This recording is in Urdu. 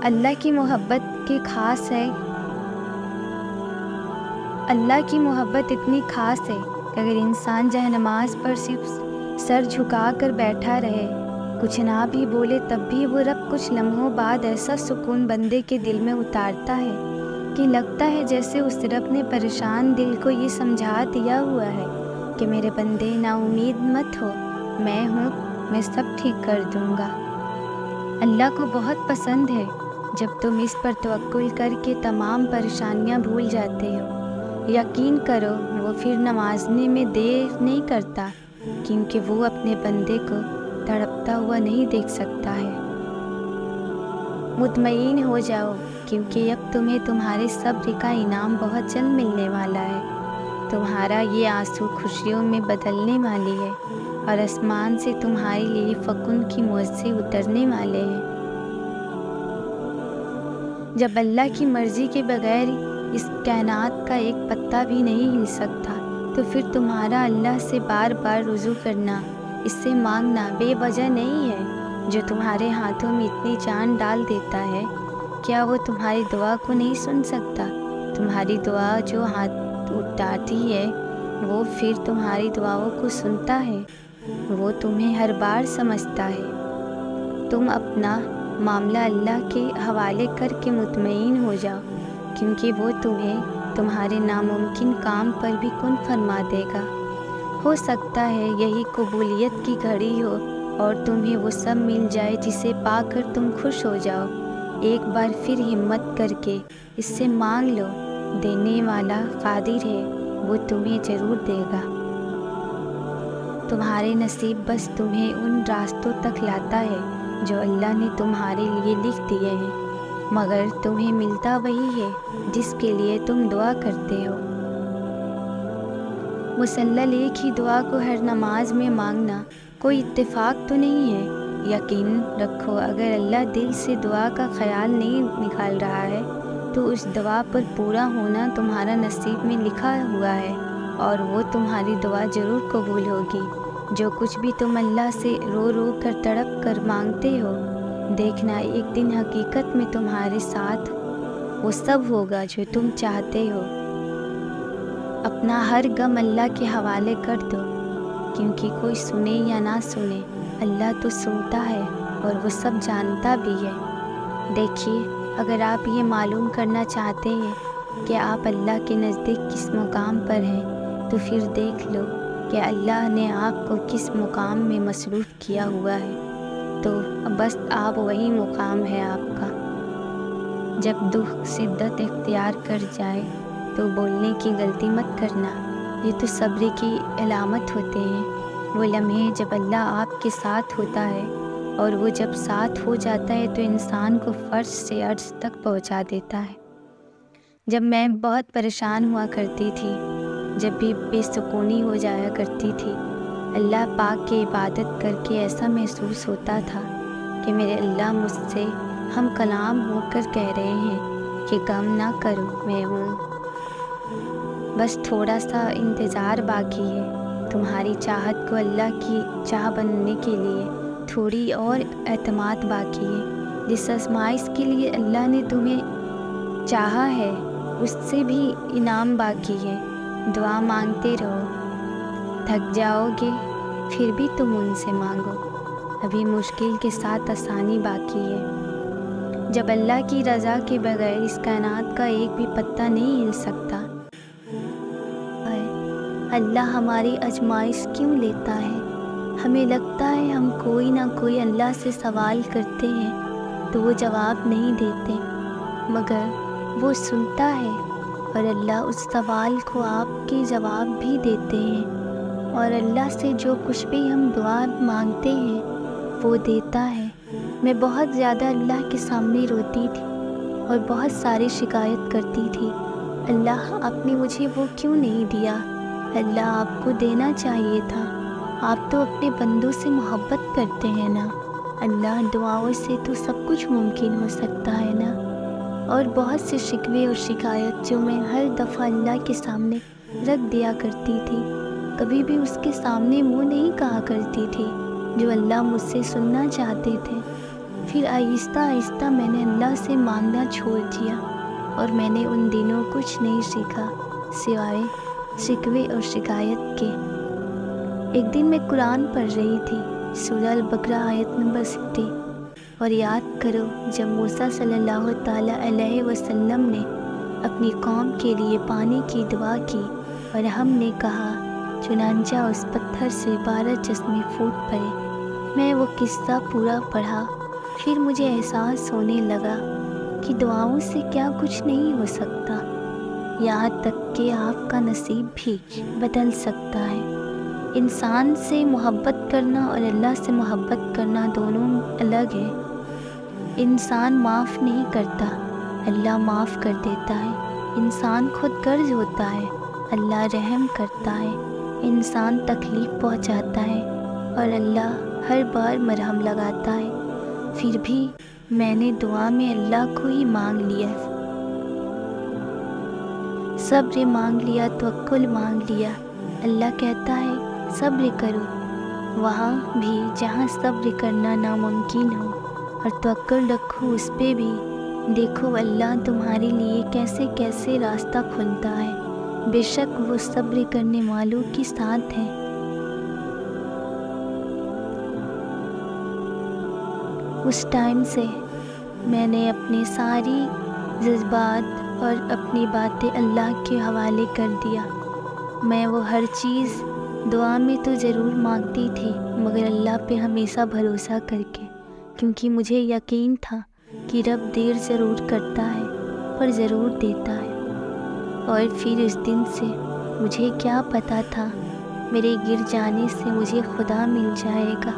اللہ کی محبت کی خاص ہے اللہ کی محبت اتنی خاص ہے کہ اگر انسان جہنماز پر صرف سر جھکا کر بیٹھا رہے، کچھ نہ بھی بولے، تب بھی وہ رب کچھ لمحوں بعد ایسا سکون بندے کے دل میں اتارتا ہے کہ لگتا ہے جیسے اس رب نے پریشان دل کو یہ سمجھا دیا ہوا ہے کہ میرے بندے نا امید مت ہو، میں ہوں، میں سب ٹھیک کر دوں گا۔ اللہ کو بہت پسند ہے جب تم اس پر توکل کر کے تمام پریشانیاں بھول جاتے ہو۔ یقین کرو وہ پھر نوازنے میں دیر نہیں کرتا، کیونکہ وہ اپنے بندے کو تڑپتا ہوا نہیں دیکھ سکتا ہے۔ مطمئن ہو جاؤ، کیونکہ اب تمہیں تمہارے صبر کا انعام بہت جلد ملنے والا ہے۔ تمہارا یہ آنسو خوشیوں میں بدلنے والی ہے، اور آسمان سے تمہارے لیے فکن کی معجزے اترنے والے ہیں۔ جب اللہ کی مرضی کے بغیر اس کائنات کا ایک پتا بھی نہیں ہل سکتا، تو پھر تمہارا اللہ سے بار بار رجوع کرنا، اس سے مانگنا بے وجہ نہیں ہے۔ جو تمہارے ہاتھوں میں اتنی جان ڈال دیتا ہے، کیا وہ تمہاری دعا کو نہیں سن سکتا؟ تمہاری دعا جو ہاتھ اٹھاتی ہے، وہ پھر تمہاری دعاؤں کو سنتا ہے۔ وہ تمہیں ہر بار سمجھتا ہے۔ تم اپنا معاملہ اللہ کے حوالے کر کے مطمئن ہو جاؤ، کیونکہ وہ تمہیں تمہارے ناممکن کام پر بھی کن فرما دے گا۔ ہو سکتا ہے یہی قبولیت کی گھڑی ہو اور تمہیں وہ سب مل جائے جسے پا کر تم خوش ہو جاؤ۔ ایک بار پھر ہمت کر کے اس سے مانگ لو، دینے والا قادر ہے، وہ تمہیں ضرور دے گا۔ تمہارے نصیب بس تمہیں ان راستوں تک لاتا ہے جو اللہ نے تمہارے لیے لکھ دیے ہیں، مگر تمہیں ملتا وہی ہے جس کے لیے تم دعا کرتے ہو۔ مسلسل ایک ہی دعا کو ہر نماز میں مانگنا کوئی اتفاق تو نہیں ہے۔ یقین رکھو اگر اللہ دل سے دعا کا خیال نہیں نکال رہا ہے، تو اس دعا پر پورا ہونا تمہارا نصیب میں لکھا ہوا ہے، اور وہ تمہاری دعا ضرور قبول ہوگی۔ جو کچھ بھی تم اللہ سے رو رو کر تڑپ کر مانگتے ہو، دیکھنا ایک دن حقیقت میں تمہارے ساتھ وہ سب ہوگا جو تم چاہتے ہو۔ اپنا ہر غم اللہ کے حوالے کر دو، کیونکہ کوئی سنے یا نہ سنے، اللہ تو سنتا ہے اور وہ سب جانتا بھی ہے۔ دیکھیے، اگر آپ یہ معلوم کرنا چاہتے ہیں کہ آپ اللہ کے نزدیک کس مقام پر ہیں، تو پھر دیکھ لو کہ اللہ نے آپ کو کس مقام میں مصروف کیا ہوا ہے، تو بس آپ وہی مقام ہے آپ کا۔ جب دکھ شدت اختیار کر جائے تو بولنے کی غلطی مت کرنا، یہ تو صبر کی علامت ہوتے ہیں۔ وہ لمحے جب اللہ آپ کے ساتھ ہوتا ہے، اور وہ جب ساتھ ہو جاتا ہے تو انسان کو فرش سے عرش تک پہنچا دیتا ہے۔ جب میں بہت پریشان ہوا کرتی تھی، جب بھی بے سکونی ہو جایا کرتی تھی، اللہ پاک کی عبادت کر کے ایسا محسوس ہوتا تھا کہ میرے اللہ مجھ سے ہم کلام ہو کر کہہ رہے ہیں کہ غم نہ کرو، میں ہوں، بس تھوڑا سا انتظار باقی ہے۔ تمہاری چاہت کو اللہ کی چاہ بننے کے لیے تھوڑی اور اعتماد باقی ہے۔ جس آزمائش کے لیے اللہ نے تمہیں چاہا ہے، اس سے بھی انعام باقی ہے۔ دعا مانگتے رہو، تھک جاؤ گے پھر بھی تم ان سے مانگو، ابھی مشکل کے ساتھ آسانی باقی ہے۔ جب اللہ کی رضا کے بغیر اس کائنات کا ایک بھی پتا نہیں ہل سکتا، اللہ ہماری آزمائش کیوں لیتا ہے؟ ہمیں لگتا ہے ہم کوئی نہ کوئی اللہ سے سوال کرتے ہیں تو وہ جواب نہیں دیتے، مگر وہ سنتا ہے، اور اللہ اس سوال کو آپ کے جواب بھی دیتے ہیں، اور اللہ سے جو کچھ بھی ہم دعا مانگتے ہیں وہ دیتا ہے۔ میں بہت زیادہ اللہ کے سامنے روتی تھی اور بہت ساری شکایت کرتی تھی، اللہ آپ نے مجھے وہ کیوں نہیں دیا؟ اللہ آپ کو دینا چاہیے تھا، آپ تو اپنے بندوں سے محبت کرتے ہیں نا، اللہ دعاؤں سے تو سب کچھ ممکن ہو سکتا ہے نا۔ اور بہت سے شکوے اور شکایت جو میں ہر دفعہ اللہ کے سامنے رکھ دیا کرتی تھی، کبھی بھی اس کے سامنے منہ نہیں کہا کرتی تھی جو اللہ مجھ سے سننا چاہتے تھے۔ پھر آہستہ آہستہ میں نے اللہ سے مانگنا چھوڑ دیا، اور میں نے ان دنوں کچھ نہیں سیکھا سوائے شکوے اور شکایت کے۔ ایک دن میں قرآن پڑھ رہی تھی، سورہ البقرہ آیت نمبر 60، اور یاد کرو جب موسیٰ صلی اللہ تعالیٰ علیہ وسلم نے اپنی قوم کے لیے پانی کی دعا کی اور ہم نے کہا، چنانچہ اس پتھر سے 12 چشمے پھوٹ پڑے۔ میں وہ قصہ پورا پڑھا، پھر مجھے احساس ہونے لگا کہ دعاؤں سے کیا کچھ نہیں ہو سکتا، یہاں تک کہ آپ کا نصیب بھی بدل سکتا ہے۔ انسان سے محبت کرنا اور اللہ سے محبت کرنا دونوں الگ ہے۔ انسان معاف نہیں کرتا، اللہ معاف کر دیتا ہے۔ انسان خود غرض ہوتا ہے، اللہ رحم کرتا ہے۔ انسان تکلیف پہنچاتا ہے اور اللہ ہر بار مرہم لگاتا ہے۔ پھر بھی میں نے دعا میں اللہ کو ہی مانگ لیا، صبر مانگ لیا، توکل مانگ لیا۔ اللہ کہتا ہے صبر کرو وہاں بھی جہاں صبر کرنا ناممکن ہو، اور توکل رکھو اس پہ بھی، دیکھو اللہ تمہارے لیے کیسے کیسے راستہ کھلتا ہے، بے شک وہ صبر کرنے والوں کے ساتھ ہے۔ اس ٹائم سے میں نے اپنے ساری جذبات اور اپنی باتیں اللہ کے حوالے کر دیا۔ میں وہ ہر چیز دعا میں تو ضرور مانگتی تھی، مگر اللہ پہ ہمیشہ بھروسہ کر کے، کیونکہ مجھے یقین تھا کہ رب دیر ضرور کرتا ہے پر ضرور دیتا ہے۔ اور پھر اس دن سے مجھے کیا پتہ تھا میرے گر جانے سے مجھے خدا مل جائے گا۔